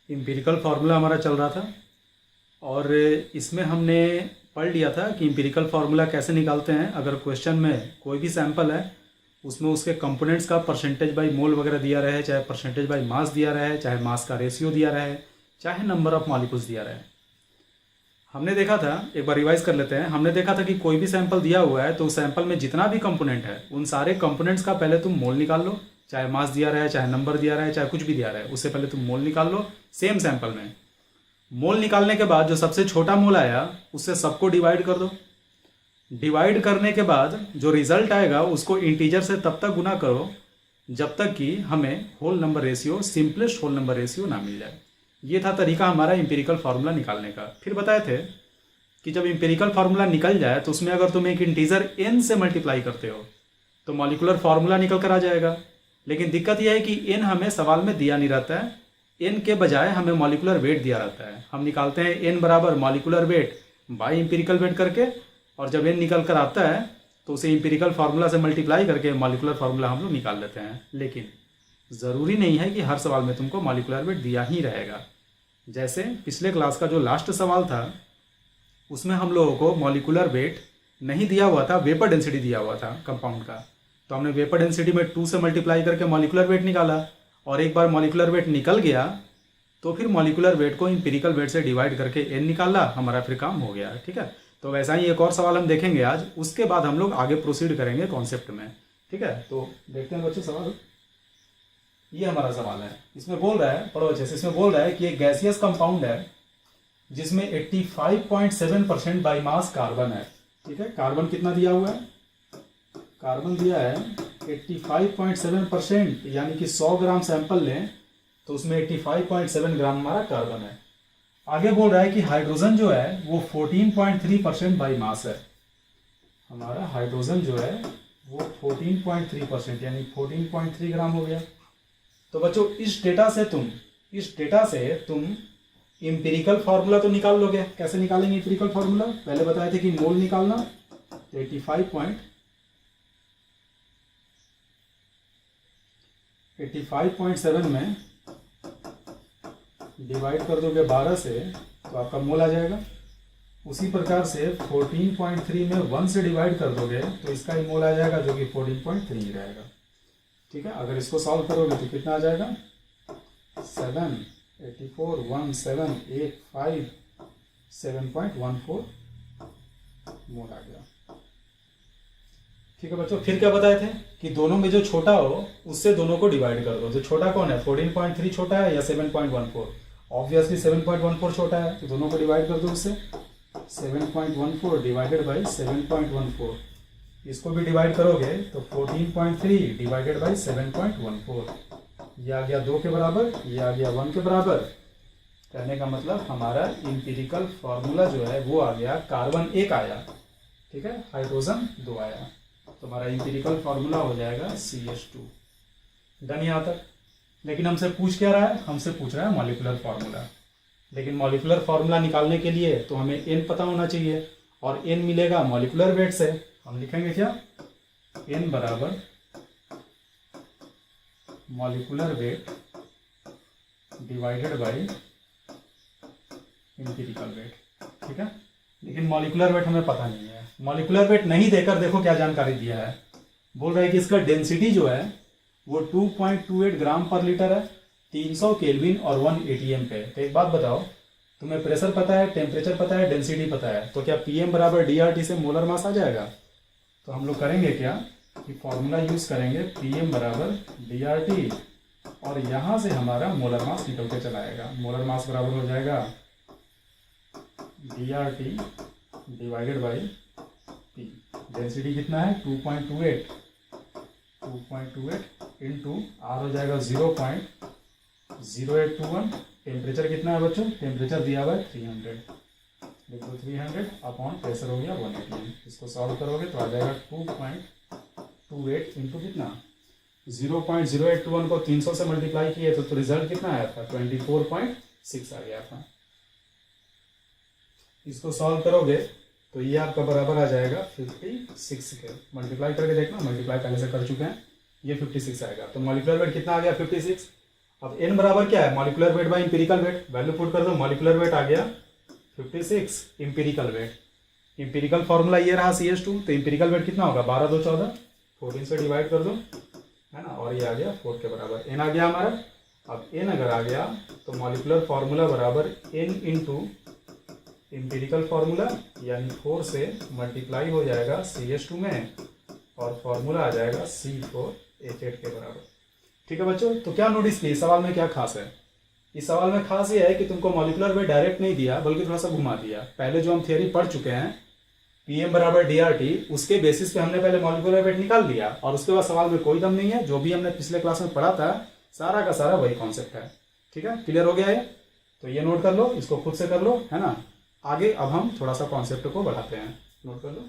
Empirical formula हमारा चल रहा था और इसमें हमने पढ़ लिया था कि एम्पिरिकल फार्मूला कैसे निकालते हैं। अगर क्वेश्चन में कोई भी सैंपल है उसमें उसके कंपोनेंट्स का परसेंटेज बाई मोल वगैरह दिया रहे, चाहे परसेंटेज बाई मास दिया रहे, चाहे मास का रेशियो दिया रहे, चाहे नंबर ऑफ मॉलिक्यूल्स दिया रहे। हमने देखा था, एक बार रिवाइज कर लेते हैं। हमने देखा था कि कोई भी सैंपल दिया हुआ है तो उस सैंपल में जितना भी कंपोनेंट है उन सारे कंपोनेंट्स का पहले तुम मोल निकाल लो, चाहे मास दिया रहे, चाहे नंबर दिया रहे, चाहे कुछ भी दिया रहे, उससे पहले तुम मोल निकाल लो। सेम सैंपल में मोल निकालने के बाद जो सबसे छोटा मोल आया उससे सबको डिवाइड कर दो। डिवाइड करने के बाद जो रिजल्ट आएगा उसको इंटीजर से तब तक गुना करो जब तक कि हमें whole number ratio, simplest whole number ratio ना मिल जाए। ये था तरीका हमारा एम्पिरिकल फार्मूला निकालने का। फिर बताए थे कि जब एम्पिरिकल फार्मूला निकल जाए तो उसमें अगर तुम एक इंटीजर n से मल्टीप्लाई करते हो तो मॉलिक्यूलर फार्मूला निकल कर आ जाएगा। लेकिन दिक्कत यह है कि n हमें सवाल में दिया नहीं रहता है, n के बजाय हमें मॉलिक्यूलर वेट दिया रहता है। हम निकालते हैं n बराबर molecular weight by empirical weight करके, और जब n निकल कर आता है तो उसे एम्पिरिकल फार्मूला से मल्टीप्लाई करके मॉलिक्यूलर फार्मूला हम लोग निकाल लेते हैं। लेकिन ज़रूरी नहीं है कि हर सवाल में तुमको मॉलिक्यूलर वेट दिया ही रहेगा। जैसे पिछले क्लास का जो लास्ट सवाल था उसमें हम लोगों को मॉलिक्यूलर वेट नहीं दिया हुआ था, वेपर डेंसिटी दिया हुआ था कंपाउंड का। तो हमने वेपर डेंसिटी में 2 से मल्टीप्लाई करके मॉलिक्यूलर वेट निकाला, और एक बार मॉलिक्यूलर वेट निकल गया तो फिर मॉलिक्यूलर वेट को एम्पिरिकल वेट से डिवाइड करके n निकाला, हमारा फिर काम हो गया। ठीक है, तो वैसा ही एक और सवाल हम देखेंगे आज, उसके बाद हम लोग आगे प्रोसीड करेंगे कॉन्सेप्ट में। ठीक है, तो देखते हैं बच्चों सवाल। ये हमारा सवाल है, इसमें बोल रहा है, पढ़ो अच्छे से। इसमें बोल रहा है कि एक गैसियस कंपाउंड है जिसमें 85.7% बाई मास कार्बन है। ठीक है, कार्बन कितना दिया हुआ है? कार्बन दिया है 85.7%, यानी कि 100 ग्राम सैंपल लें तो उसमें 85.7 ग्राम हमारा कार्बन है। आगे बोल रहा है कि हाइड्रोजन जो है वो 14.3% बाई मास है। हमारा हाइड्रोजन जो है वो 14.3% यानी 14.3 ग्राम हो गया। तो बच्चों इस डेटा से तुम एम्पिरिकल फार्मूला तो निकाल लोगे। कैसे निकालेंगे एम्पिरिकल फार्मूला? पहले बताए थे कि मोल निकालना, 85.7 में डिवाइड कर दोगे 12 से तो आपका मोल आ जाएगा। उसी प्रकार से 14.3 में 1 से डिवाइड कर दोगे तो इसका ही मोल आ जाएगा, जो कि 14.3 ही रहेगा। ठीक है, अगर इसको सॉल्व करोगे तो कितना आ जाएगा? 7, 84, 1, 7, 8, 5, 7.14 मोल आ गया। ठीक है बच्चों, फिर क्या बताए थे कि दोनों में जो छोटा हो उससे दोनों को डिवाइड कर दो। जो छोटा कौन है? 14.3 छोटा है या 7.14? ऑब्वियसली 7.14 छोटा है, तो दोनों को डिवाइड कर दो उससे। 7.14 डिवाइडेड बाई 7.14, इसको भी डिवाइड करोगे तो 14.3 डिवाइडेड बाई 7.14, ये आ गया 2 के बराबर, ये आ गया 1 के बराबर। कहने का मतलब हमारा एम्पिरिकल फार्मूला जो है वो आ गया, कार्बन 1 आया, ठीक है, हाइड्रोजन 2 आया, तो हमारा एम्पिरिकल फार्मूला हो जाएगा CH2। डन यहाँ तक। लेकिन हमसे पूछ क्या रहा है? हमसे पूछ रहा है मॉलिक्यूलर फार्मूला। लेकिन मॉलिक्यूलर फार्मूला निकालने के लिए तो हमें n पता होना चाहिए, और n मिलेगा मॉलिक्यूलर वेट से। हम लिखेंगे क्या? n बराबर molecular weight divided by empirical weight. ठीक है, लेकिन मॉलिक्यूलर वेट हमें पता नहीं है। मॉलिक्यूलर वेट नहीं देकर देखो क्या जानकारी दिया है। बोल रहा है कि इसका डेंसिटी जो है वो 2.28 ग्राम पर लीटर है, 300 केल्विन और 1 atm पे। तो एक बात बताओ, तुम्हें प्रेशर पता है, टेम्परेचर पता है, डेंसिटी पता है, तो क्या PM बराबर DRT से मोलर मास आ जाएगा? तो हम लोग करेंगे क्या कि फॉर्मूला यूज करेंगे, PM बराबर DRT, और यहाँ से हमारा मोलर मास निकल के चला आएगा। मोलर मास बराबर हो जाएगा DRT divided by P। Density कितना है? 2.28 इंटू R हो जाएगा 0.0821। टेम्परेचर कितना है बच्चों? टेम्परेचर दिया हुआ है 300, लिख दो 300 अपॉन प्रेशर हो गया 1 atm। इसको सॉल्व करोगे तो आ जाएगा 2.28 इंटू कितना? 0.0821 को 300 से मल्टीप्लाई किए तो रिजल्ट कितना आया था? 24.6 आ गया था। इसको सॉल्व करोगे तो ये आपका बराबर आ जाएगा 56 के। मल्टीप्लाई करके देखना, मल्टीप्लाई पहले से कर चुके हैं, ये 56 आएगा। तो मॉलिक्यूलर वेट कितना आ गया? 56। अब n बराबर क्या है, molecular weight by empirical weight, value put कर दो, मॉलिक्यूलर वेट आ गया 56, इंपेरिकल वेट, इंपेरिकल फॉर्मूला ये रहा CH2, तो इंपेरिकल वेट कितना होगा 12 2 14, 14 से डिवाइड कर दो, है ना, और ये आ गया 4 के बराबर, n आ गया हमारा। अब n अगर आ गया तो मॉलिक्यूलर फॉर्मूला बराबर n इंटू इंपेरिकल फॉर्मूला, यानी 4 से मल्टीप्लाई हो जाएगा CH2 में, और फॉर्मूला आ जाएगा C4H8 के बराबर। ठीक है बच्चों, तो क्या नोटिस किया इस सवाल में, क्या खास है? इस सवाल में खास ये है कि तुमको मॉलिक्यूलर वेट डायरेक्ट नहीं दिया, बल्कि थोड़ा सा घुमा दिया। पहले जो हम थियरी पढ़ चुके हैं PM बराबर DRT, उसके बेसिस पे हमने पहले मॉलिक्यूलर वेट निकाल लिया, और उसके बाद सवाल में कोई दम नहीं है, जो भी हमने पिछले क्लास में पढ़ा था सारा का सारा वही कॉन्सेप्ट है। ठीक है, क्लियर हो गया है? तो ये नोट कर लो, इसको खुद से कर लो, है ना। आगे अब हम थोड़ा सा कॉन्सेप्ट को बढ़ाते हैं, नोट कर लो।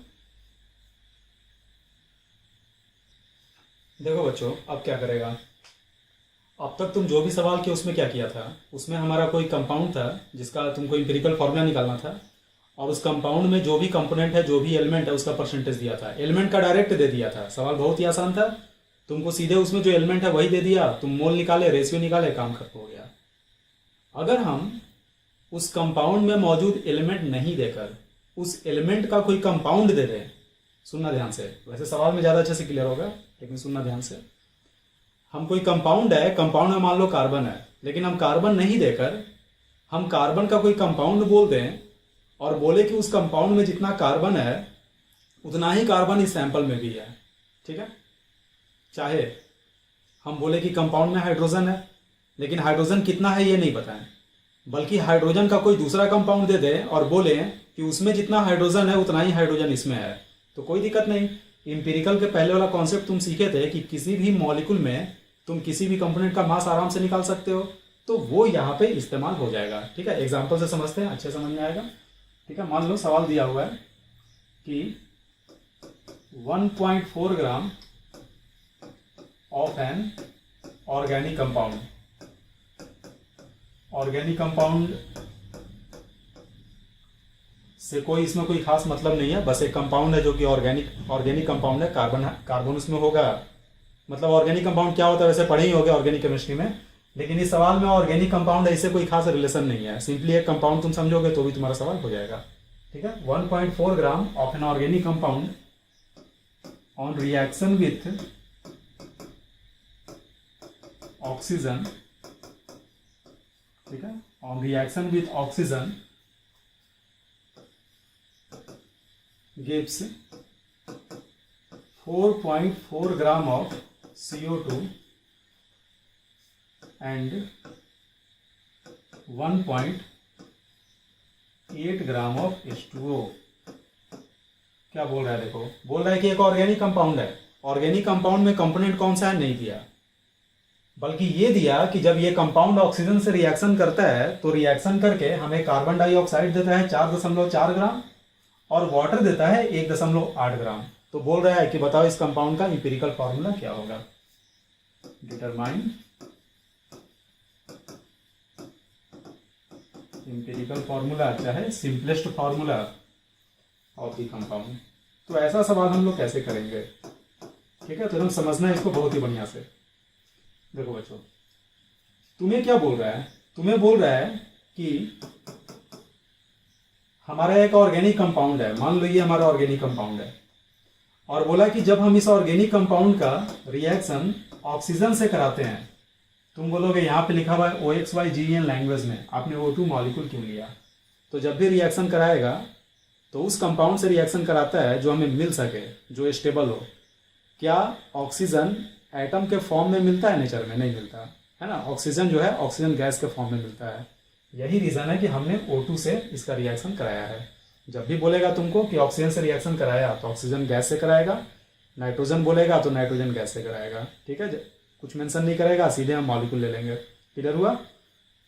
देखो बच्चों, अब क्या करेगा, अब तक तुम जो भी सवाल किए उसमें क्या किया था, उसमें हमारा कोई कंपाउंड था जिसका तुमको इंपेरिकल फॉर्मूला निकालना था, और उस कंपाउंड में जो भी कंपोनेंट है, जो भी एलिमेंट है, उसका परसेंटेज दिया था। एलिमेंट का डायरेक्ट दे दिया था, सवाल बहुत ही आसान था, तुमको सीधे उसमें जो एलिमेंट है वही दे दिया, तुम मोल निकाले, रेशियो निकाले, काम खत्म हो गया। अगर हम उस कंपाउंड में मौजूद एलिमेंट नहीं देकर उस एलिमेंट का कोई कंपाउंड दे दें, सुनना ध्यान से, वैसे सवाल में ज़्यादा अच्छे से क्लियर होगा, लेकिन सुनना ध्यान से। हम कोई कंपाउंड है, कंपाउंड में मान लो कार्बन है, लेकिन हम कार्बन नहीं देकर हम कार्बन का कोई कंपाउंड बोल दें, और बोले कि उस कंपाउंड में जितना कार्बन है उतना ही कार्बन इस सैंपल में भी है। ठीक है, चाहे हम बोले कि कंपाउंड में हाइड्रोजन है, लेकिन हाइड्रोजन कितना है ये नहीं बताएं, बल्कि हाइड्रोजन का कोई दूसरा कंपाउंड दे दें और बोले कि उसमें जितना हाइड्रोजन है उतना ही हाइड्रोजन इसमें है, तो कोई दिक्कत नहीं। इंपेरिकल के पहले वाला कॉन्सेप्ट तुम सीखे थे कि किसी भी मॉलिक्यूल में तुम किसी भी कंपोनेंट का मास आराम से निकाल सकते हो, तो वो यहाँ पे इस्तेमाल हो जाएगा। ठीक है, एग्जाम्पल से समझते हैं, अच्छे समझ में आएगा। ठीक है, मान लो सवाल दिया हुआ है कि 1.4 gram of an organic compound, organic compound से कोई इसमें कोई खास मतलब नहीं है, बस एक कंपाउंड है जो कि ऑर्गेनिक कंपाउंड है, कार्बन उसमें होगा। मतलब ऑर्गेनिक कंपाउंड क्या होता है वैसे पढ़े ही होगे ऑर्गेनिक केमिस्ट्री में, लेकिन इस सवाल में ऑर्गेनिक कंपाउंड ऐसे कोई खास रिलेशन नहीं है, सिंपली एक कंपाउंड तुम समझोगे तो भी तुम्हारा सवाल हो जाएगा। ठीक है, 1.4 gram of an organic compound on reaction with oxygen, ठीक है, on reaction with oxygen gives 4.4 gram of CO2 and 1.8 gram of H2O। क्या बोल रहा है, देखो बोल रहा है कि एक ऑर्गेनिक कंपाउंड है, ऑर्गेनिक कंपाउंड में कंपोनेंट कौन सा है नहीं दिया, बल्कि ये दिया कि जब ये कंपाउंड ऑक्सीजन से रिएक्शन करता है तो रिएक्शन करके हमें कार्बन डाइऑक्साइड देता है 4.4 ग्राम और वाटर देता है 1.8 ग्राम। तो बोल रहा है कि बताओ इस कंपाउंड का इंपेरिकल फॉर्मूला क्या होगा। डिटरमाइन इंपेरिकल फॉर्मूला, चाहे simplest formula of the compound. तो ऐसा सवाल हम लोग कैसे करेंगे, ठीक है, तो तुम समझना है इसको बहुत ही बढ़िया से। देखो बच्चों, तुम्हें क्या बोल रहा है, तुम्हें बोल रहा है कि हमारा एक ऑर्गेनिक कंपाउंड है, मान लो ये हमारा ऑर्गेनिक कंपाउंड है, और बोला कि जब हम इस ऑर्गेनिक कंपाउंड का रिएक्शन ऑक्सीजन से कराते हैं, तुम बोलोगे यहाँ पे लिखा हुआ है OXYGEN लैंग्वेज में, आपने O2 मॉलिक्यूल क्यों लिया। तो जब भी रिएक्शन कराएगा तो उस कंपाउंड से रिएक्शन कराता है जो हमें मिल सके, जो स्टेबल हो। क्या ऑक्सीजन एटम के फॉर्म में मिलता है नेचर में? नहीं मिलता है ना, ऑक्सीजन जो है ऑक्सीजन गैस के फॉर्म में मिलता है। यही रीज़न है कि हमने O2 से इसका रिएक्शन कराया है। जब भी बोलेगा तुमको कि ऑक्सीजन से रिएक्शन कराया तो ऑक्सीजन गैस से कराएगा, नाइट्रोजन बोलेगा तो नाइट्रोजन गैस से कराएगा। ठीक है, कुछ मेंशन नहीं करेगा, सीधे हम मॉलिक्यूल ले लेंगे। क्लियर हुआ?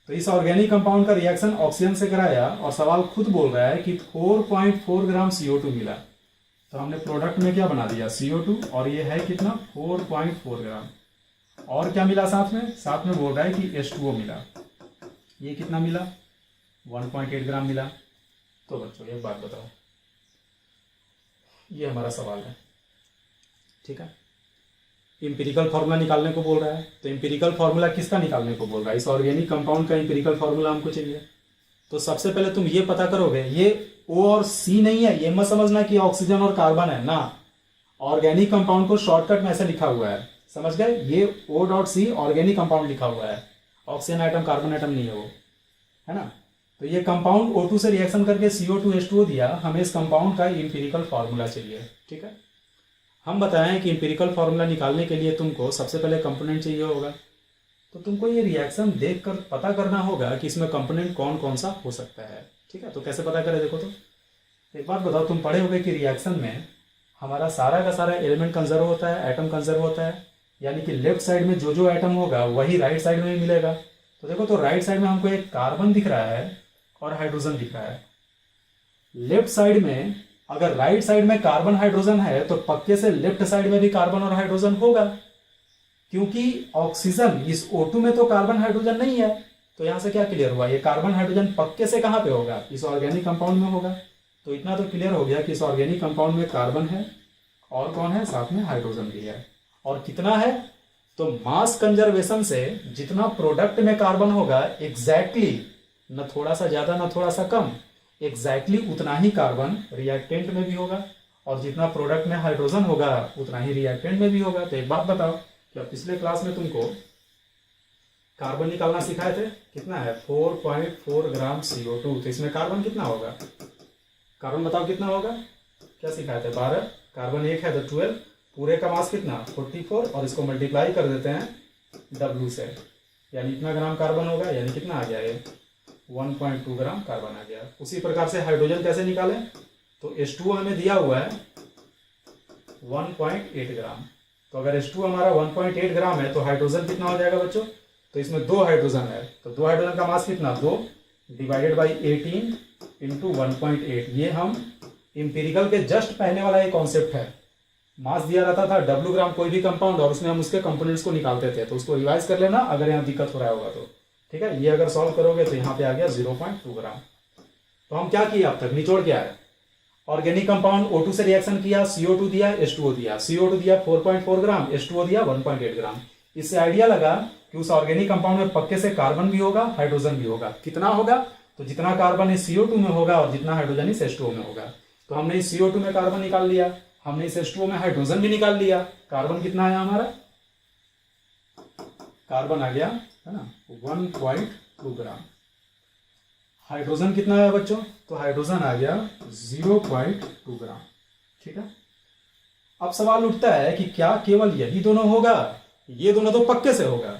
तो इस ऑर्गेनिक कंपाउंड का रिएक्शन ऑक्सीजन से कराया और सवाल खुद बोल रहा है कि 4.4 ग्राम CO2 मिला। तो हमने प्रोडक्ट में क्या बना दिया, CO2, और ये है कितना 4.4 ग्राम। और क्या मिला साथ में? साथ में बोल रहा है कि H2O मिला। ये कितना मिला? 1.8 ग्राम मिला। तो बच्चों एक बात बताओ, ये हमारा सवाल है, ठीक है। इम्पिरिकल फार्मूला निकालने को बोल रहा है। तो इम्पिरिकल फार्मूला किसका निकालने को बोल रहा है? इस ऑर्गेनिक कंपाउंड का इम्पिरिकल फार्मूला हमको चाहिए। तो सबसे पहले तुम ये पता करोगे, ये O और C नहीं है, ये मत समझना कि ऑक्सीजन और कार्बन है ना। ऑर्गेनिक कंपाउंड को शॉर्टकट में ऐसे लिखा हुआ है, समझ गए? ये O.C ऑर्गेनिक कंपाउंड लिखा हुआ है, ऑक्सीजन आइटम कार्बन आइटम नहीं है वो, है ना। तो ये कंपाउंड O2 से रिएक्शन करके CO2H2O दिया, हमें इस कंपाउंड का इम्पिरिकल फार्मूला चाहिए, ठीक है। हम बताएं कि इम्पिरिकल फार्मूला निकालने के लिए तुमको सबसे पहले कंपोनेंट चाहिए होगा। तो तुमको ये रिएक्शन देखकर पता करना होगा कि इसमें कंपोनेंट कौन कौन सा हो सकता है, ठीक है। तो कैसे पता करें? देखो तो एक बात बताओ, तुम पढ़े होगे कि रिएक्शन में हमारा सारा का सारा एलिमेंट कंजर्व होता है, एटम कंजर्व होता है, यानी कि लेफ्ट साइड में जो जो एटम होगा वही राइट साइड में भी मिलेगा। तो देखो, तो राइट साइड में हमको एक कार्बन दिख रहा है और हाइड्रोजन दिख रहा है। लेफ्ट साइड में अगर राइट साइड में कार्बन हाइड्रोजन है तो पक्के से लेफ्ट साइड में भी कार्बन और हाइड्रोजन होगा, क्योंकि ऑक्सीजन इस O2 में तो कार्बन हाइड्रोजन नहीं है। तो यहां से क्या क्लियर हुआ? ये कार्बन हाइड्रोजन पक्के से कहां पे होगा? इस ऑर्गेनिक कंपाउंड में होगा। तो इतना तो क्लियर हो गया कि इस ऑर्गेनिक कंपाउंड में कार्बन है और कौन है? साथ में हाइड्रोजन भी है। और कितना है? तो मास कंजर्वेशन से जितना प्रोडक्ट में कार्बन होगा एग्जैक्टली, न थोड़ा सा ज्यादा न थोड़ा सा कम, एग्जैक्टली उतना ही कार्बन रिएक्टेंट में भी होगा, और जितना प्रोडक्ट में हाइड्रोजन होगा उतना ही रिएक्टेंट में भी होगा। तो एक बात बताओ, क्या पिछले क्लास में तुमको कार्बन निकालना सिखाए थे? कितना है? 4.4 ग्राम CO2। तो इसमें कार्बन कितना होगा? कार्बन बताओ कितना होगा? क्या सिखाए थे? 12, कार्बन 1 है तो 12, पूरे का मास कितना? 44, और इसको मल्टीप्लाई कर देते हैं W से, यानी इतना ग्राम कार्बन होगा, यानी कितना आ गया? ये 1.2 ग्राम कार्बन आ गया। उसी प्रकार से हाइड्रोजन कैसे निकालें? तो H2O हमें दिया हुआ है 1.8 ग्राम। तो अगर H2 हमारा 1.8 ग्राम है तो हाइड्रोजन कितना हो जाएगा बच्चों? तो इसमें 2 हाइड्रोजन है, तो 2 हाइड्रोजन का मास कितना? 2 डिवाइडेड बाई 18 इंटू 1.8। ये हम इंपेरिकल के जस्ट पहले वाला ये कॉन्सेप्ट है। मास दिया रहता था W ग्राम कोई भी कंपाउंड, और उसमें हम उसके कंपोनेंट्स को निकालते थे। तो उसको रिवाइज कर लेना अगर यहाँ दिक्कत हो रहा होगा तो, ठीक है। ये अगर सॉल्व करोगे तो यहाँ पे आ गया 0.2 ग्राम। तो हम क्या किए अब तक? निचोड़ क्या है? ऑर्गेनिक कंपाउंड O2 से रिएक्शन किया, CO2 दिया, H2O दिया। CO2 दिया 4.4 ग्राम, H2O दिया 1.8 ग्राम। इससे आइडिया लगा कि उस ऑर्गेनिक कंपाउंड में पक्के से कार्बन भी होगा, हाइड्रोजन भी होगा। कितना होगा? तो जितना कार्बन इस CO2 में होगा और जितना हाइड्रोजन इस H2O में होगा। तो हमने इस CO2 में कार्बन निकाल लिया, हमने इस H2O में हाइड्रोजन भी निकाल लिया। कार्बन कितना है हमारा? कार्बन आ गया, है ना, 1.2 ग्राम। हाइड्रोजन कितना है बच्चों? तो हाइड्रोजन आ गया 0.2 ग्राम, ठीक है। अब सवाल उठता है कि क्या केवल यही दोनों होगा? ये दोनों तो पक्के से होगा,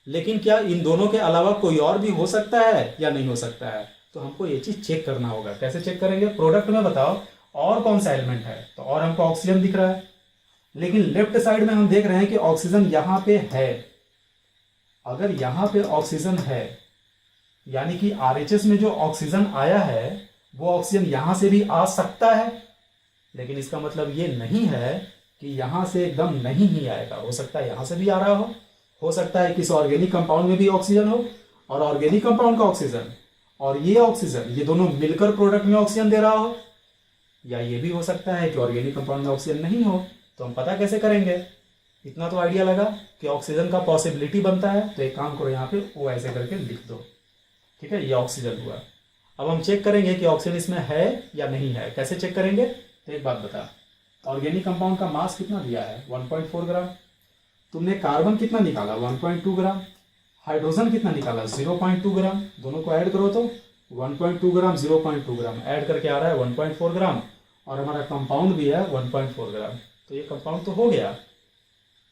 लेकिन क्या इन दोनों के अलावा कोई और भी हो सकता है या नहीं हो सकता है? तो हमको ये चीज चेक करना होगा। कैसे चेक करेंगे? प्रोडक्ट में बताओ और कौन सा एलिमेंट है? तो और हमको ऑक्सीजन दिख रहा है, लेकिन लेफ्ट साइड में हम देख रहे हैं कि ऑक्सीजन यहां पे है। अगर यहां पे ऑक्सीजन है, यानी कि RHS में जो ऑक्सीजन आया है वो ऑक्सीजन यहां से भी आ सकता है, लेकिन इसका मतलब ये नहीं है कि यहां से एकदम नहीं ही आएगा। हो सकता है यहां से भी आ रहा हो सकता है कि इस ऑर्गेनिक कंपाउंड में भी ऑक्सीजन हो, और ऑर्गेनिक कंपाउंड का ऑक्सीजन और ये ऑक्सीजन, ये दोनों मिलकर प्रोडक्ट में ऑक्सीजन दे रहा हो, या ये भी हो सकता है कि ऑर्गेनिक कंपाउंड में ऑक्सीजन नहीं हो। तो हम पता कैसे करेंगे? इतना तो आइडिया लगा कि ऑक्सीजन का पॉसिबिलिटी बनता है। तो एक काम करो, यहाँ पे O ऐसे करके लिख दो, ठीक है। ये ऑक्सीजन हुआ। अब हम चेक करेंगे कि ऑक्सीजन इसमें है या नहीं है। कैसे चेक करेंगे? तो एक बात बता, ऑर्गेनिक कंपाउंड का मास कितना दिया है? 1.4 ग्राम। तुमने कार्बन कितना निकाला? 1.2 ग्राम। हाइड्रोजन कितना निकाला? 0.2 ग्राम। दोनों को ऐड करो तो 1.2 ग्राम 0.2 ग्राम ऐड करके आ रहा है 1.4 ग्राम, और हमारा कंपाउंड भी है 1.4 ग्राम। तो ये कंपाउंड तो हो गया।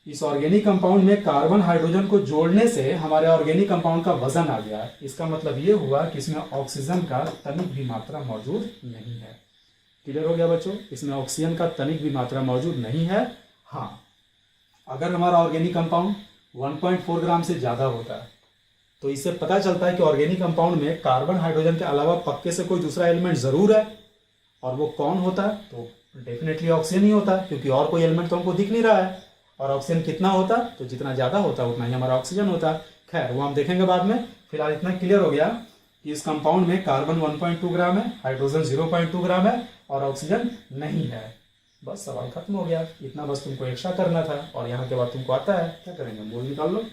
इस ऑर्गेनिक कंपाउंड में कार्बन हाइड्रोजन को जोड़ने से हमारे ऑर्गेनिक कंपाउंड का वजन आ गया। इसका मतलब ये हुआ कि इसमें ऑक्सीजन का तनिक भी मात्रा मौजूद नहीं है। क्लियर हो गया बच्चों? इसमें ऑक्सीजन का तनिक भी मात्रा मौजूद नहीं है। हाँ, अगर हमारा ऑर्गेनिक कंपाउंड 1.4 ग्राम से ज्यादा होता है तो इससे पता चलता है कि ऑर्गेनिक कंपाउंड में कार्बन हाइड्रोजन के अलावा पक्के से कोई दूसरा एलिमेंट जरूर है। और वो कौन होता है? तो डेफिनेटली ऑक्सीजन ही होता है, क्योंकि और कोई एलिमेंट तो हमको दिख नहीं रहा है। और ऑक्सीजन कितना होता? तो जितना ज्यादा होता उतना ही हमारा ऑक्सीजन होता। खैर, वो हम देखेंगे बाद में। फिलहाल इतना क्लियर हो गया कि इस कंपाउंड में कार्बन 1.2 ग्राम है, हाइड्रोजन 0.2 ग्राम है, और ऑक्सीजन नहीं है। बस सवाल खत्म हो गया, इतना बस तुमको एक्स्ट्रा करना था। और यहाँ के बाद तुमको आता है, क्या करेंगे, मोल निकाल लो।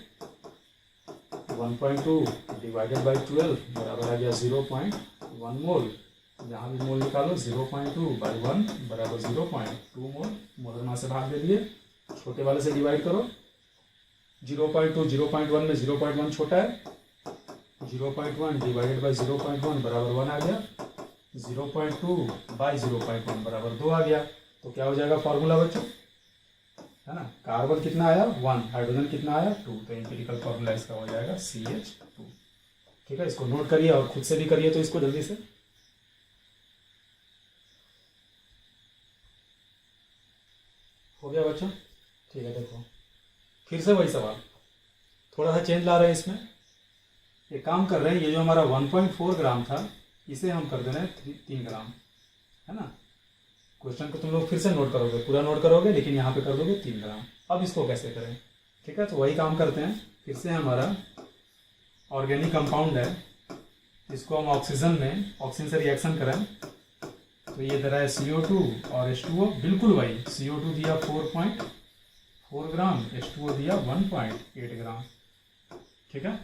1.2 डिवाइडेड बाई 12 बराबर आ गया 0.1 मोल। यहाँ भी मोल निकालो, 0.2 बाई 1 बराबर 0.2 मोल। मोलर मास से भाग दे दिए, छोटे वाले से डिवाइड करो। 0.2 0.1 में 0.1 छोटा है, 0.1 डिवाइडेड बाई 0.1 बराबर 1 आ गया। 0.2 बाई 0.1 बराबर 2 आ गया। तो क्या हो जाएगा फॉर्मूला बच्चों, है ना, कार्बन कितना आया 1, हाइड्रोजन कितना आया 2, तो एम्पिरिकल फॉर्मूला इसका हो जाएगा CH2। ठीक है, इसको नोट करिए और खुद से भी करिए तो इसको जल्दी से। हो गया बच्चों, ठीक है। देखो फिर से वही सवाल, थोड़ा सा चेंज ला रहे हैं इसमें। एक काम कर रहे हैं, ये जो हमारा 1.4 ग्राम था इसे हम कर दे रहे हैं 3 ग्राम, है ना। क्वेश्चन को तुम लोग फिर से नोट करोगे, पूरा नोट करोगे, लेकिन यहाँ पे कर दोगे 3 ग्राम। अब इसको कैसे करें, ठीक है, तो वही काम करते हैं। फिर से हमारा ऑर्गेनिक कंपाउंड है, इसको हम ऑक्सीजन से रिएक्शन करें तो ये दे रहा है CO2 और H2O, बिल्कुल वही। CO2 दिया 4.4 ग्राम, H2O दिया 1.8 ग्राम। ठीक है,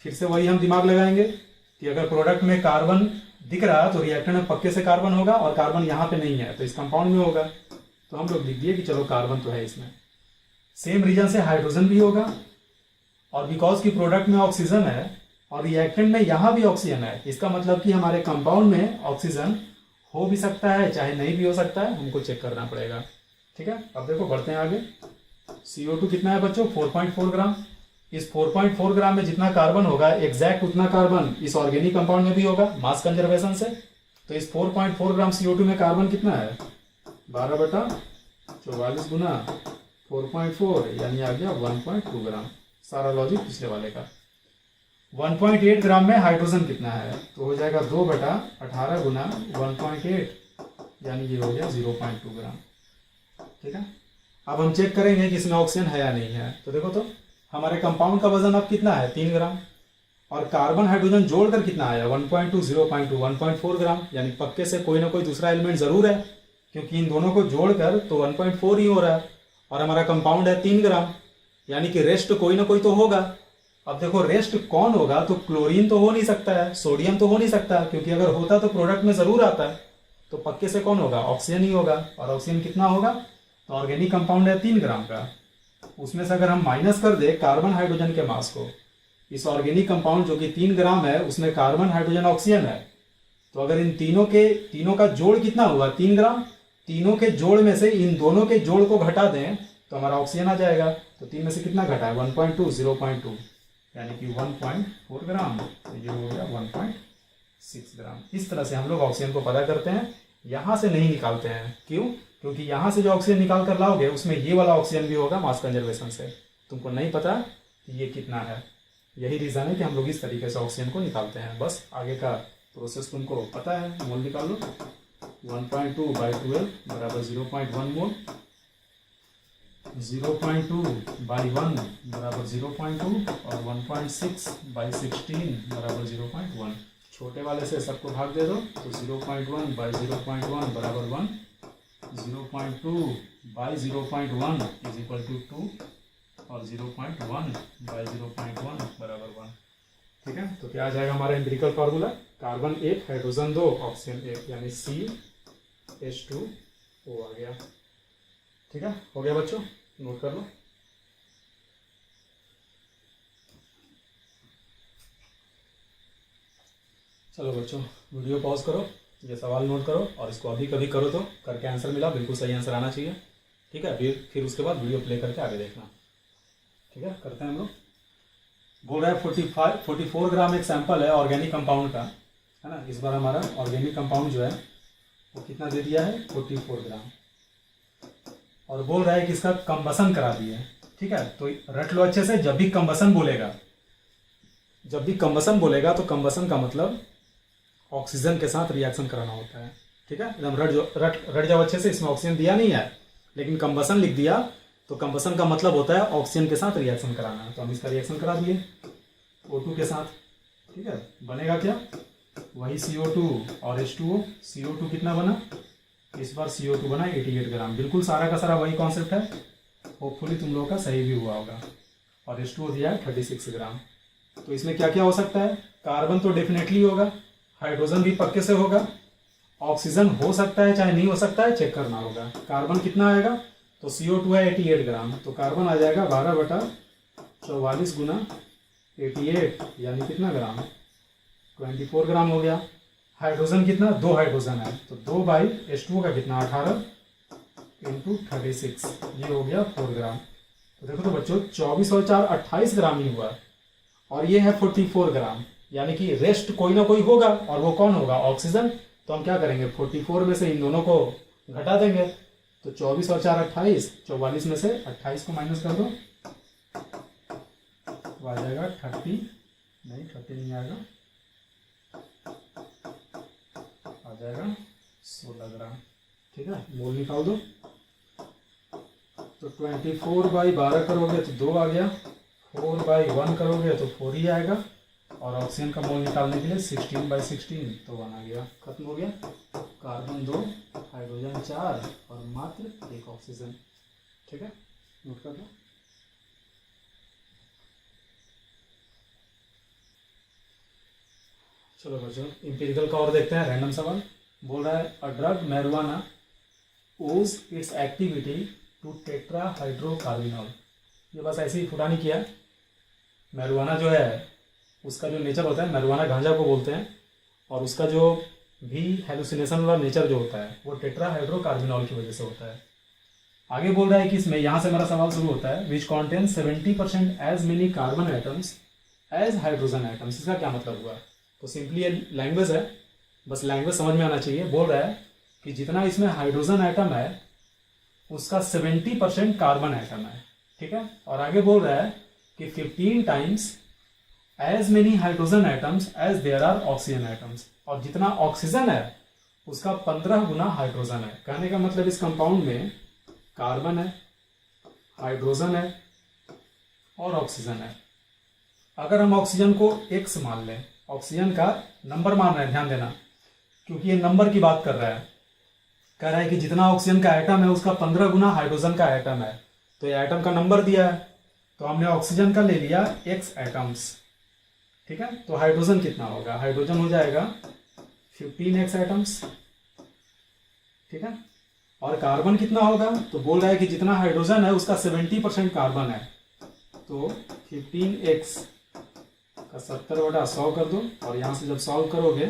फिर से वही हम दिमाग लगाएंगे कि अगर प्रोडक्ट में कार्बन दिख रहा तो रिएक्टेंट में पक्के से कार्बन होगा, और कार्बन यहाँ पे नहीं है तो इस कंपाउंड में होगा। तो हम लोग लिख दिए कि चलो कार्बन तो है इसमें। सेम रीजन से हाइड्रोजन भी होगा, और बिकॉज की प्रोडक्ट में ऑक्सीजन है और रिएक्टेंट में यहाँ भी ऑक्सीजन है, इसका मतलब कि हमारे कंपाउंड में ऑक्सीजन हो भी सकता है चाहे नहीं भी हो सकता है, हमको चेक करना पड़ेगा। ठीक है, अब देखो बढ़ते हैं आगे। CO2 कितना है बच्चों 4.4 ग्राम। इस 4.4 ग्राम में जितना कार्बन होगा एग्जैक्ट उतना कार्बन इस ऑर्गेनिक कंपाउंड में भी होगा मास कंजर्वेशन से। तो इस 4.4 ग्राम CO2 में कार्बन कितना है 12/44 गुना 4.4 यानी आ गया 1.2 ग्राम। सारा लॉजिक पिछले वाले का। 1.8 ग्राम में हाइड्रोजन कितना है, तो हो जाएगा 2/18 गुना 1.8 यानी ये हो गया 0.2 ग्राम। ठीक है, अब हम चेक करेंगे कि इसमें ऑक्सीजन है या नहीं है। तो देखो तो हमारे कंपाउंड का वजन अब कितना है 3 ग्राम, और कार्बन हाइड्रोजन जोड़कर कितना आया 1.2 0.2 1.4 ग्राम, यानी पक्के से कोई ना कोई दूसरा एलिमेंट जरूर है, क्योंकि इन दोनों को जोड़कर तो 1.4 ही हो रहा है, और हमारा कंपाउंड है 3 ग्राम, यानी कि रेस्ट कोई ना कोई तो होगा। अब देखो रेस्ट कौन होगा, तो क्लोरीन तो हो नहीं सकता है, सोडियम तो हो नहीं सकता, क्योंकि अगर होता तो प्रोडक्ट में जरूर आता है। तो पक्के से कौन होगा, ऑक्सीजन ही होगा। और ऑक्सीजन कितना होगा, तो ऑर्गेनिक कंपाउंड है 3 ग्राम का, उसमें से अगर हम माइनस कर दे कार्बन हाइड्रोजन के मास को, इस ऑर्गेनिक कंपाउंड जो कि 3 ग्राम है उसमें कार्बन हाइड्रोजन ऑक्सीजन है, तो अगर इन तीनों का जोड़ कितना हुआ 3 ग्राम, तीनों के जोड़ में से इन दोनों के जोड़ को घटा दें तो हमारा ऑक्सीजन आ जाएगा। तो 3 में से कितना घटा है 1.2 0.2 यानी कि 1.4 ग्राम, तो ये हो गया 1.6 ग्राम। इस तरह से हम लोग ऑक्सीजन को पता करते हैं, यहां से नहीं निकालते हैं। क्यों, क्योंकि यहां से जो ऑक्सीजन निकाल कर लाओगे उसमें ये वाला ऑक्सीजन भी होगा मास कंजर्वेशन से, तुमको नहीं पता कि ये कितना है। यही रीजन है कि हम लोग इस तरीके से ऑक्सीजन को निकालते हैं। बस आगे का प्रोसेस तुमको पता है, मोल निकाल लो। 1.2/12 बराबर 0.1 मोल, 0.2/1 बराबर 0.2 और 1.6/16 बराबर 0.1। छोटे वाले से सबको भाग दे दो तो 0.1/0.1 बराबर 1, 0.2/0.1 इज इक्वल टू 2 और 0.1/0.1 बराबर 1। ठीक है, तो क्या आ जाएगा हमारा empirical formula, carbon 1 hydrogen 2 oxygen 1 यानी CH2O आ गया। ठीक है, हो गया बच्चों, नोट कर लो। चलो बच्चों वीडियो पॉज करो, ये सवाल नोट करो और इसको अभी कभी करो तो करके आंसर मिला, बिल्कुल सही आंसर आना चाहिए। ठीक है, फिर उसके बाद वीडियो प्ले करके आगे देखना। ठीक है, करते हैं हम लोग। बोल रहा है 44 ग्राम एक सैंपल है ऑर्गेनिक कंपाउंड का, है ना। इस बार हमारा ऑर्गेनिक कंपाउंड जो है वो कितना दे दिया है 44 ग्राम, और बोल रहा है कि इसका कंबसन करा दिए। ठीक है, तो रट लो अच्छे से, जब भी कंबसन बोलेगा तो कंबसन का मतलब ऑक्सीजन के साथ रिएक्शन कराना होता है। ठीक है, एकदम रट जाओ अच्छे से। इसमें ऑक्सीजन दिया नहीं है लेकिन कंबसन लिख दिया, तो कंबसन का मतलब होता है ऑक्सीजन के साथ रिएक्शन कराना। तो हम इसका रिएक्शन करा दिए O2 के साथ। ठीक है, बनेगा क्या, वही CO2 और H2O। CO2 कितना बना इस बार CO2 बना 88 ग्राम। बिल्कुल सारा का सारा वही कॉन्सेप्ट है, होपफुली तुम लोगों का सही भी हुआ होगा। और H2O दिया है 36 ग्राम। तो इसमें क्या क्या हो सकता है? कार्बन तो डेफिनेटली होगा, हाइड्रोजन भी पक्के से होगा, ऑक्सीजन हो सकता है चाहे नहीं हो सकता है, चेक करना होगा। कार्बन कितना आएगा? तो CO2 है 88 ग्राम, तो कार्बन आ जाएगा 12/44 गुना 88, यानी कितना ग्राम? 24 ग्राम हो गया। हाइड्रोजन कितना? 2 हाइड्रोजन है, तो 2/H2O का कितना? 18 × 36, ये हो गया 4 ग्राम। तो देखो तो बच्चों 24 और 4 28 ग्राम ही हुआ, और ये है 44 ग्राम, यानी कि रेस्ट कोई ना कोई होगा, और वो कौन होगा? ऑक्सीजन। तो हम क्या करेंगे? 44 में से इन दोनों को घटा देंगे, तो 24 और 4 28, 44 में से 28 को माइनस कर दो, तो आ जाएगा 30 नहीं आएगा, आ जाएगा 16 ग्राम। ठीक है, मोल निकाल दो। तो 24/12 करोगे तो 2 आ गया, 4/1 करोगे तो 4 ही आएगा, और ऑक्सीजन का मोल निकालने के लिए 16/16, तो 1 आ गया। खत्म हो गया। कार्बन 2, हाइड्रोजन 4 और मात्र 1 ऑक्सीजन। ठीक है, नोट कर लो। चलो बच्चों, इंपीरिकल का और देखते हैं। रैंडम सवाल बोल रहा है, अ ड्रग मैरिजुआना ओज इट्स एक्टिविटी टू टेट्राहाइड्रोकार्बिनॉल। ये बस ऐसे ही फुटानी किया। मैरिजुआना जो है उसका जो नेचर होता है, मैरिजुआना गांजा को बोलते हैं, और उसका जो भी हेलुसिनेशन वाला नेचर जो होता है वो टेट्राहाइड्रोकार्बिनॉल की वजह से होता है। आगे बोल रहा है कि इसमें, यहाँ से मेरा सवाल शुरू होता है, which contain 70% as many carbon atoms as hydrogen atoms. इसका क्या मतलब हुआ? तो सिंपली ये लैंग्वेज है, बस लैंग्वेज समझ में आना चाहिए। बोल रहा है कि जितना इसमें हाइड्रोजन एटम है उसका 70% कार्बन एटम है। ठीक है, और आगे बोल रहा है कि 15 times as many hydrogen atoms as there are oxygen atoms, और जितना ऑक्सीजन है उसका 15 गुना हाइड्रोजन है। कहने का मतलब इस कंपाउंड में कार्बन है, हाइड्रोजन है और ऑक्सीजन है। अगर हम ऑक्सीजन को X मान लें, ऑक्सीजन का नंबर मान रहे हैं, ध्यान देना, क्योंकि ये नंबर की बात कर रहा है। कह रहा है कि जितना ऑक्सीजन का एटम है उसका 15 गुना हाइड्रोजन का एटम है, तो ये एटम का नंबर दिया है, तो हमने ऑक्सीजन का ले लिया X एटम्स। ठीक है, तो हाइड्रोजन कितना होगा? हाइड्रोजन हो जाएगा 15X एटम्स। ठीक है, और कार्बन कितना होगा? तो बोल रहा है कि जितना हाइड्रोजन है उसका 70% कार्बन है, तो 15X का 70/100 कर दो, और यहाँ से जब सॉल्व करोगे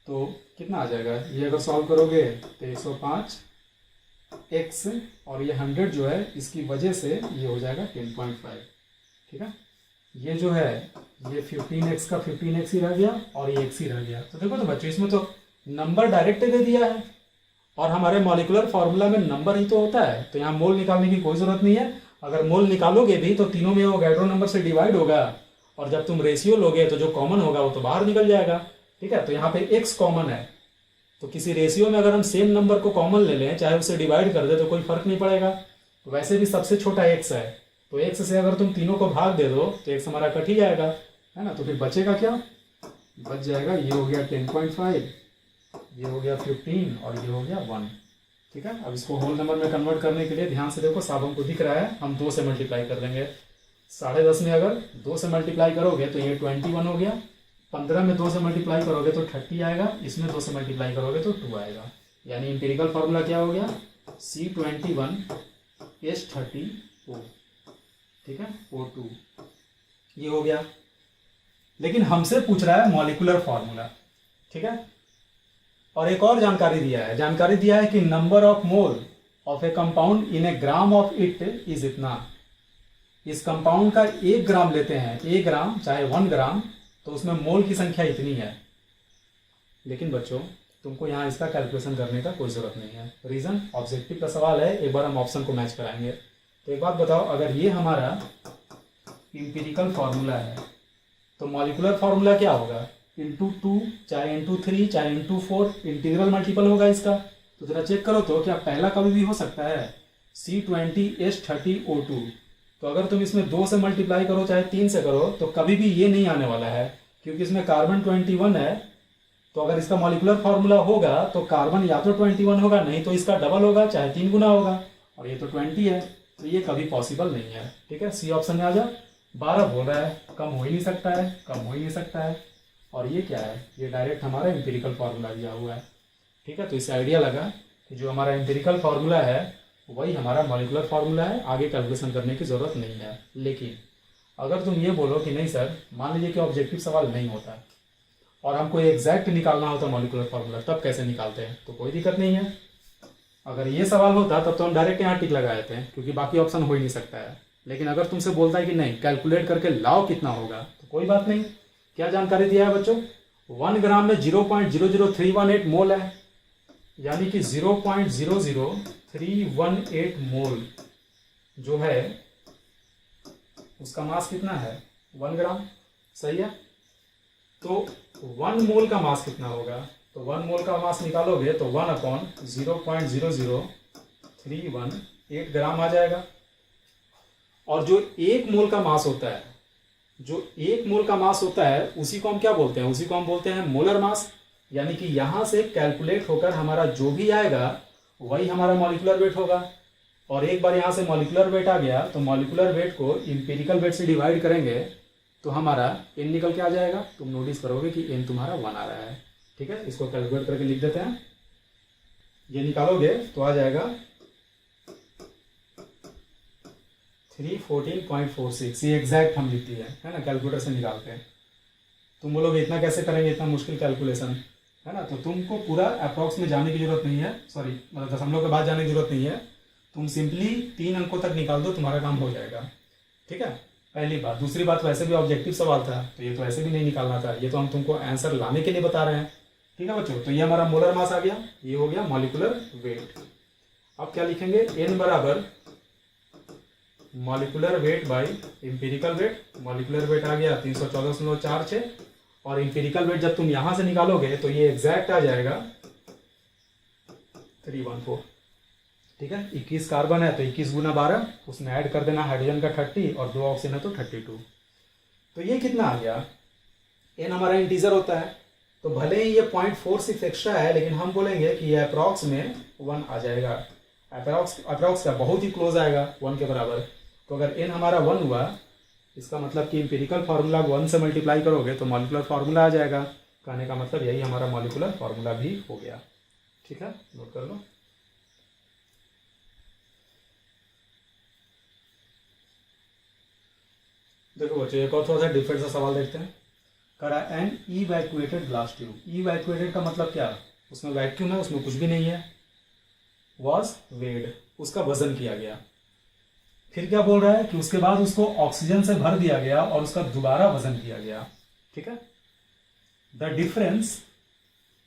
तो कितना आ जाएगा? ये अगर सॉल्व करोगे तो 105X, और ये 100 जो है इसकी वजह से ये हो जाएगा 10.5। ठीक है, ये जो है ये 15X का 15X ही रह गया, और ये X ही रह गया। तो देखो तो बच्चों, इसमें तो नंबर डायरेक्ट दे दिया है, और हमारे मॉलिक्यूलर फॉर्मूला में नंबर ही तो होता है, तो यहाँ मोल निकालने की कोई जरूरत नहीं है। अगर मोल निकालोगे भी तो तीनों में वो गाइड्रो नंबर से डिवाइड होगा, और जब तुम रेशियो लोगे तो जो कॉमन होगा वो तो बाहर निकल जाएगा। ठीक है, तो यहाँ पे X कॉमन है, तो किसी रेशियो में अगर हम सेम नंबर को कॉमन ले लें, चाहे उसे डिवाइड कर दे, तो कोई फर्क नहीं पड़ेगा। तो वैसे भी सबसे छोटा X है, तो X से अगर तुम तीनों को भाग दे दो तो X हमारा कट ही जाएगा, है ना। तो फिर बचेगा क्या? बच जाएगा, ये हो गया 10.5, ये हो गया 15, और ये हो गया 1। ठीक है, अब इसको होल नंबर में कन्वर्ट करने के लिए ध्यान से देखो, साहब हमको दिख रहा है, हम 2 से मल्टीप्लाई कर देंगे। 10.5 में अगर 2 से मल्टीप्लाई करोगे तो ये 21 हो गया, 15 में 2 से मल्टीप्लाई करोगे तो 30 आएगा, इसमें 2 से मल्टीप्लाई करोगे तो 2 आएगा। यानी इंपेरिकल फार्मूला क्या हो गया? C21H30O। ठीक है, O2, ये हो गया। लेकिन हमसे पूछ रहा है मॉलिक्यूलर फॉर्मूला। ठीक है, और एक और जानकारी दिया है, कि number of mole of A compound in A gram of it is इतना। इस कंपाउंड का 1 ग्राम लेते हैं, 1 ग्राम चाहे 1 ग्राम, तो उसमें मोल की संख्या इतनी है। लेकिन बच्चों तुमको यहाँ इसका कैलकुलेशन करने का कोई जरूरत नहीं है। रीजन, ऑब्जेक्टिव का सवाल है, एक बार हम ऑप्शन को मैच कराएंगे। तो एक बात बताओ, अगर ये हमारा इंपीरिकल फॉर्मूला है तो मॉलिक्यूलर फॉर्मूला क्या होगा? इंटू 2, चाहे इंटू 3, चाहे इंटू 4, इंटीग्रल मल्टीपल होगा इसका। तो जरा चेक करो तो क्या पहला कभी भी हो सकता है? C20H30O2, तो अगर तुम इसमें 2 से मल्टीप्लाई करो चाहे 3 से करो तो कभी भी ये नहीं आने वाला है, क्योंकि इसमें कार्बन 21 है तो अगर इसका मॉलिक्यूलर फार्मूला होगा तो कार्बन या तो 21 होगा, नहीं तो इसका डबल होगा, चाहे 3 गुना होगा, और ये तो 20 है, तो ये कभी पॉसिबल नहीं है। ठीक है, सी ऑप्शन में आ जा। 12 बोल रहा है, कम हो ही नहीं सकता है, कम हो ही नहीं सकता है। और ये क्या है, ये डायरेक्ट हमारा एम्पिरिकल फार्मूला दिया हुआ है। ठीक है, तो इससे आइडिया लगा कि जो हमारा एम्पिरिकल फार्मूला है वही हमारा मॉलिक्यूलर फार्मूला है, आगे कैलकुलेशन करने की ज़रूरत नहीं है। लेकिन अगर तुम ये बोलो कि नहीं सर, मान लीजिए कि ऑब्जेक्टिव सवाल नहीं होता और हमको एग्जैक्ट निकालना होता मॉलिक्यूलर फार्मूला, तब कैसे निकालते हैं, तो कोई दिक्कत नहीं है। अगर ये सवाल होता तब तो हम डायरेक्ट यहाँ टिक लगा देते हैं, क्योंकि बाकी ऑप्शन हो ही नहीं सकता है। लेकिन अगर तुमसे बोलता है कि नहीं कैलकुलेट करके लाओ कितना होगा, तो कोई बात नहीं। क्या जानकारी दिया है बच्चों, 1 ग्राम में 0.00318 मोल है, यानी कि 0.00318 मोल जो है उसका मास कितना है, 1 ग्राम। सही है, तो 1 मोल का मास कितना होगा, तो 1 मोल का मास निकालोगे तो 1/0.00318 ग्राम आ जाएगा। और जो 1 मोल का मास होता है, जो 1 मोल का मास होता है उसी को हम क्या बोलते हैं, उसी को हम बोलते हैं मोलर मास। यानी कि यहां से कैलकुलेट होकर हमारा जो भी आएगा वही हमारा मॉलिक्यूलर वेट होगा। और एक बार यहां से मॉलिक्यूलर वेट आ गया तो मॉलिक्यूलर वेट को इंपेरिकल वेट से डिवाइड करेंगे तो हमारा n निकल के आ जाएगा। तुम नोटिस करोगे कि n तुम्हारा 1 आ रहा है। ठीक है, इसको कैलकुलेट करके लिख देते हैं। ये निकालोगे तो आ जाएगा 314.46। ये एग्जैक्ट हम लिखती है ना, कैलकुलेटर से निकालते हैं। तुम बोलोगे इतना कैसे करेंगे, इतना मुश्किल कैलकुलेशन है ना, तो तुमको पूरा अप्रॉक्स में जाने की जरूरत नहीं है, सॉरी मतलब दशमलव के बाद जाने की जरूरत नहीं है। तुम सिंपली 3 अंकों तक निकाल दो, तुम्हारा काम हो जाएगा। ठीक है, पहली बात। दूसरी बात, वैसे भी ऑब्जेक्टिव सवाल था तो ये तो ऐसे भी नहीं निकालना था, ये तो हम तुमको आंसर लाने के लिए बता रहे हैं। ठीक है बच्चों, तो ये हमारा मोलर मास आ गया, ये हो गया मॉलिक्यूलर वेट। अब क्या लिखेंगे, n बराबर molecular weight by empirical weight. Molecular weight आ गया 314.46 और इंपेरिकल वेट जब तुम यहां से निकालोगे तो ये एग्जैक्ट आ जाएगा 314। ठीक है, 21 कार्बन है तो 21 गुना 12, उसमें ऐड कर देना हाइड्रोजन का 30 और 2 ऑक्सीजन है तो 32। तो ये कितना आ गया, n हमारा इंटीजर होता है तो भले ही ये 0.46 एक्स्ट्रा है, लेकिन हम बोलेंगे कि ये अप्रॉक्स में 1 आ जाएगा। अप्रॉक्स का बहुत ही क्लोज आएगा 1 के बराबर। तो अगर n हमारा 1 हुआ, इसका मतलब कि इंपेरिकल फार्मूला 1 से मल्टीप्लाई करोगे तो मॉलिक्यूलर फार्मूला आ जाएगा। कहने का मतलब यही हमारा मॉलिक्यूलर फार्मूला भी हो गया। ठीक है, नोट कर लो। देखो बच्चों, एक और थोड़ा सा डिफरेंट सा सवाल देखते हैं। करा an evacuated glass tube. Evacuated का मतलब क्या, उसमें वैक्यूम है, उसमें कुछ भी नहीं है। वॉज वेड, उसका वजन किया गया। फिर क्या बोल रहा है कि उसके बाद उसको ऑक्सीजन से भर दिया गया और उसका दोबारा वजन किया गया। ठीक है, the difference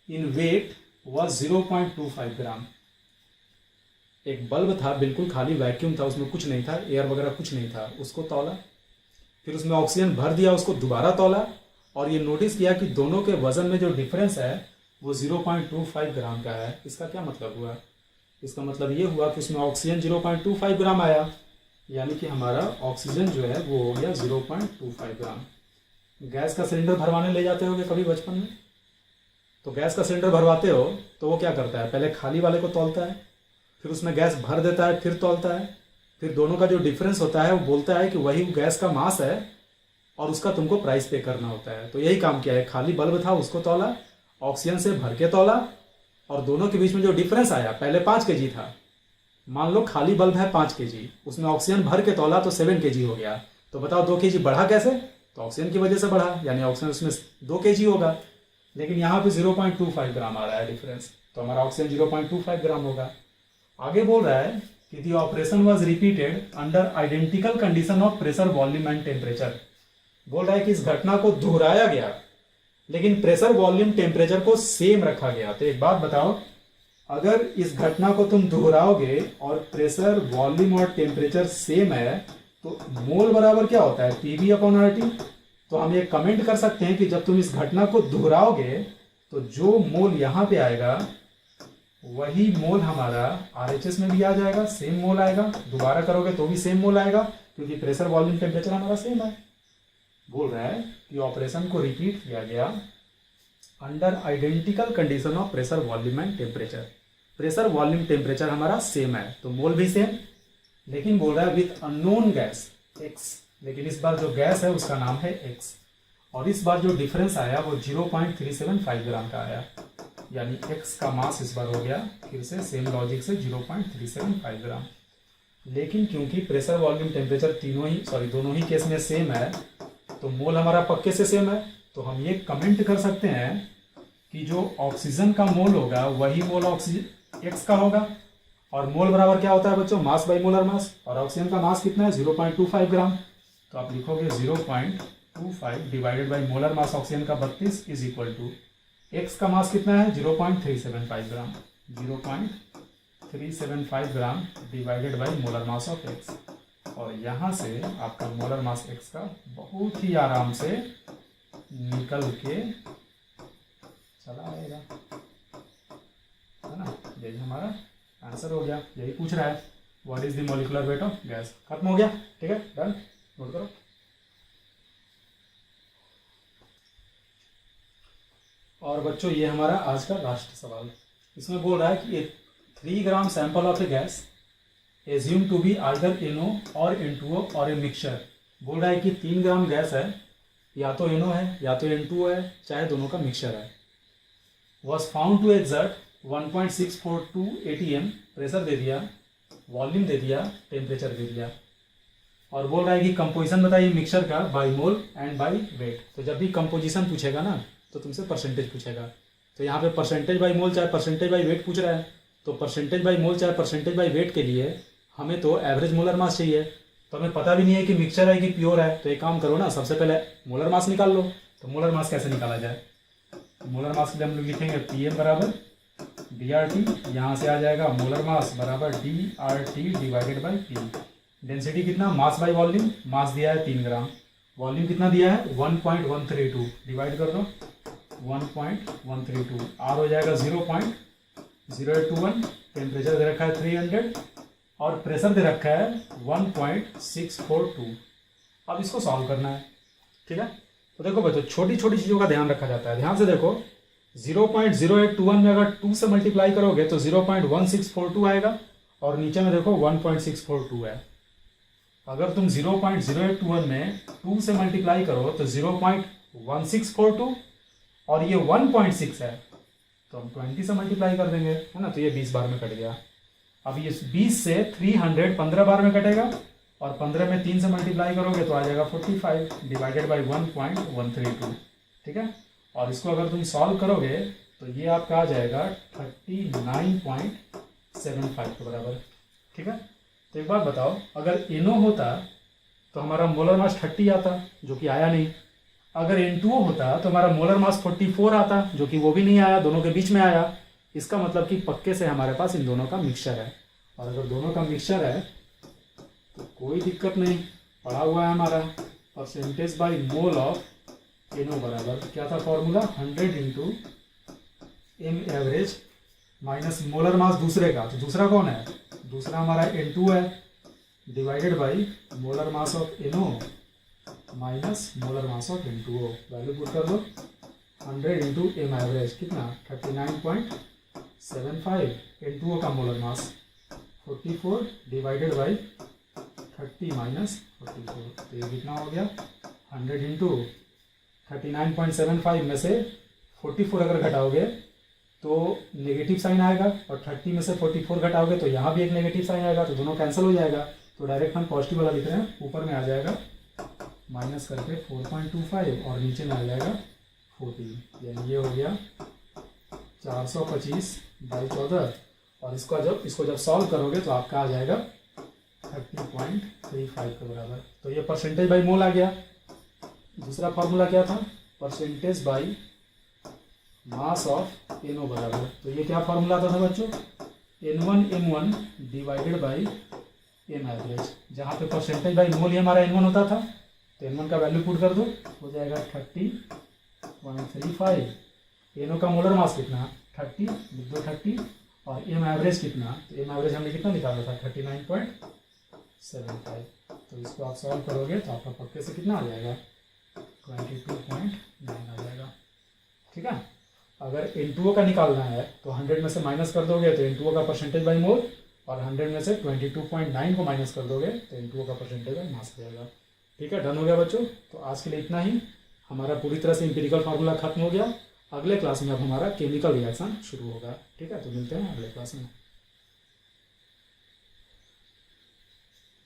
in wait was 0.25 ग्राम। एक बल्ब था, बिल्कुल खाली वैक्यूम था, उसमें कुछ नहीं था, एयर वगैरह कुछ नहीं था, उसको तौला, फिर उसमें ऑक्सीजन भर दिया, उसको दोबारा तौला और ये नोटिस किया कि दोनों के वजन में जो डिफरेंस है वो 0.25 ग्राम का है। इसका क्या मतलब हुआ, इसका मतलब ये हुआ कि उसमें ऑक्सीजन 0.25 ग्राम आया, यानी कि हमारा ऑक्सीजन जो है वो हो गया 0.25 ग्राम। गैस का सिलेंडर भरवाने ले जाते होगे कभी बचपन में, तो गैस का सिलेंडर भरवाते हो तो वो क्या करता है, पहले खाली वाले को तौलता है, फिर उसमें गैस भर देता है, फिर तौलता है, फिर दोनों का जो डिफरेंस होता है वो बोलता है कि वही गैस का मास है और उसका तुमको प्राइस पे करना होता है। तो यही काम किया है, खाली बल्ब था उसको तौला, ऑक्सीजन से भर के तौला और दोनों के बीच में जो डिफरेंस आया, पहले 5 kg था, मान लो खाली बल्ब है 5 kg, उसमें ऑक्सीजन भर के तौला तो 7 kg हो गया। तो बताओ 2 kg बढ़ा कैसे, तो ऑक्सीजन की वजह से बढ़ा, यानी ऑक्सीजन उसमें 2 kg होगा। लेकिन यहाँ पे 0.25 ग्राम आ रहा है डिफरेंस, तो हमारा ऑक्सीजन 0.25 ग्राम होगा। आगे बोल रहा है कि दी operation was repeated under identical condition of pressure, volume and temperature. बोल रहा है कि इस घटना को दोहराया गया लेकिन प्रेशर, वॉल्यूम, टेम्परेचर को सेम रखा गया। तो एक बात बताओ, अगर इस घटना को तुम दोहराओगे और प्रेशर, वॉल्यूम और टेम्परेचर सेम है तो मोल बराबर क्या होता है, पीवी अपॉन आरटी। तो हम ये कमेंट कर सकते हैं कि जब तुम इस घटना को दोहराओगे तो जो मोल यहां पे आएगा वही मोल हमारा आरएचएस में भी आ जाएगा, सेम मोल आएगा। दोबारा करोगे तो भी सेम मोल आएगा क्योंकि प्रेशर, वॉल्यूम, टेम्परेचर हमारा सेम है। बोल रहा है कि ऑपरेशन को रिपीट किया गया under identical condition of pressure volume and temperature. Pressure volume temperature हमारा सेम है तो मोल भी सेम, लेकिन बोल रहा है विथ अननोन गैस एक्स, लेकिन इस बार जो गैस है उसका नाम है एक्स, और इस बार जो डिफरेंस आया वो 0.375 ग्राम का आया, यानी एक्स का मास इस बार हो गया फिर से सेम लॉजिक से 0.375 ग्राम। लेकिन क्योंकि प्रेशर वॉल्यूम टेम्परेचर दोनों ही केस में सेम है तो मोल हमारा पक्के से सेम है, तो हम ये कमेंट कर सकते हैं कि जो ऑक्सीजन का मोल होगा वही मोल ऑक्सीजन एक्स का होगा, और मोल बराबर क्या होता है बच्चों, मास बाई मोलर मास, और ऑक्सीजन का मास कितना है 0.25 ग्राम, तो आप लिखोगे 0.25 divided by molar mass oxygen का 32 इज इक्वल टू एक्स का मास कितना है 0.375 ग्राम, 0.375 gram divided by molar mass of x, और यहाँ से आपका मोलर मास एक्स का बहुत ही आराम से निकल के चला आएगा, है ना। यही हमारा आंसर हो गया, यही पूछ रहा है what is the molecular weight of gas. खत्म हो गया, ठीक है, डन, नोट करो। और बच्चों ये हमारा आज का लास्ट सवाल, इसमें बोल रहा है कि 3 gram sample of a gas assume to be either NO और N2O और ए मिक्सचर। बोल रहा है कि 3 ग्राम गैस है, या तो NO है या तो N2O है, चाहे दोनों का मिक्सचर है। Was found to exert 1.642 ATM, pressure दे दिया, वॉल्यूम दे दिया, टेम्परेचर दे दिया, और बोल रहा है कि कंपोजिशन बताइए मिक्सचर का by mole and by wait. तो जब भी कंपोजिशन पूछेगा ना तो तुमसे परसेंटेज पूछेगा, तो यहाँ पे परसेंटेज बाई मोल चाहे परसेंटेज बाई वेट पूछ रहा है, तो परसेंटेज बाई मोल चाहे परसेंटेज बाई वेट के लिए हमें तो एवरेज मोलर मास चाहिए, तो हमें पता भी नहीं है कि मिक्सचर है कि प्योर है, तो एक काम करो ना, सबसे पहले मोलर मास निकाल लो। तो मोलर मास कैसे निकाला जाए, मोलर मास के लिए हम लोग लिखेंगे PM बराबर DRT, यहाँ से आ जाएगा मोलर मास बराबर DRT divided by P। Density कितना, मास बाई वॉल्यूम, मास दिया है 3 ग्राम, वॉल्यूम कितना दिया है 1.132, डिवाइड कर दो 1.132, R हो जाएगा 0.0821, टेम्परेचर दे रखा है 300 और प्रेशर दे रखा है 1.642। अब इसको सॉल्व करना है, ठीक है। तो देखो बच्चों छोटी छोटी चीज़ों का ध्यान रखा जाता है, ध्यान से देखो 0.0821 में अगर 2 से मल्टीप्लाई करोगे तो 0.1642 आएगा, और नीचे में देखो 1.642 है। अगर तुम 0.0821 में 2 से मल्टीप्लाई करो तो 0.1642, और ये 1.6 है तो हम 20 से मल्टीप्लाई कर देंगे, है ना, तो ये 20 बार में कट गया। अब ये 20 से 300 15 बार में कटेगा, और 15 में 3 से मल्टीप्लाई करोगे तो आ जाएगा 45 डिवाइडेड बाई 1.132, ठीक है। और इसको अगर तुम सॉल्व करोगे तो ये आपका आ जाएगा 39.75 के बराबर, ठीक है। तो एक बात बताओ, अगर NO होता तो हमारा मोलर मास 30 आता, जो कि आया नहीं। अगर N2O होता तो हमारा मोलर मास 44 आता, जो कि वो भी नहीं आया, दोनों के बीच में आया। इसका मतलब कि पक्के से हमारे पास इन दोनों का मिक्सचर है, और अगर दोनों का मिक्सचर है तो कोई दिक्कत नहीं, पड़ा हुआ है हमारा percentage by mole of NO बराबर क्या था formula, 100 into M average minus molar mass दूसरे का, तो दूसरा कौन है, दूसरा हमारा N2 है, divided by molar mass of NO minus molar mass of N2O। Value put कर दो, 100 इंटू M एवरेज कितना 39.75, N2O का molar mass 44 divided by 30 minus 44, तो ये कितना हो गया 100 इंटू 39.75 में से 44 अगर घटाओगे तो नेगेटिव साइन आएगा, और 30 में से 44 घटाओगे तो यहाँ भी एक नेगेटिव साइन आएगा, तो दोनों कैंसिल हो जाएगा। तो डायरेक्ट हम पॉजिटिव वाला लिख रहे हैं, ऊपर में आ जाएगा माइनस करके 4.25 और नीचे में आ जाएगा 14, यानी ये हो गया 425 बाई 14, और इसको जब सॉल्व करोगे तो आपका आ जाएगा 30.35 के बराबर। तो ये परसेंटेज बाई मोल आ गया। दूसरा फार्मूला क्या था, percentage by mass of NO बराबर, तो ये क्या फार्मूला आता था बच्चों, N1M1 divided by M average, जहाँ पे परसेंटेज बाई मोल ही हमारा N1 होता था, तो N1 का वैल्यू पुट कर दो, हो जाएगा 30.35। NO का मोलर मास कितना 30, लिख दो 30, और M एवरेज कितना, तो M एवरेज हमने कितना निकाला था 39.75। तो इसको आप सॉल्व करोगे तो आपका पक्के से कितना आ जाएगा 22.9 आ जाएगा, ठीक है। अगर N2O का निकालना है तो 100 में से माइनस कर दोगे तो N2O का परसेंटेज बाई मोल, और 100 में से 22.9 को माइनस कर दोगे तो N2O का परसेंटेज बाई मास आ जाएगा। ठीक है, डन हो गया बच्चों। तो आज के लिए इतना ही। हमारा पूरी तरह से एम्पिरिकल फार्मूला खत्म हो गया। अगले क्लास में अब हमारा केमिकल रिएक्शन शुरू होगा। ठीक है, तो मिलते हैं अगले क्लास में।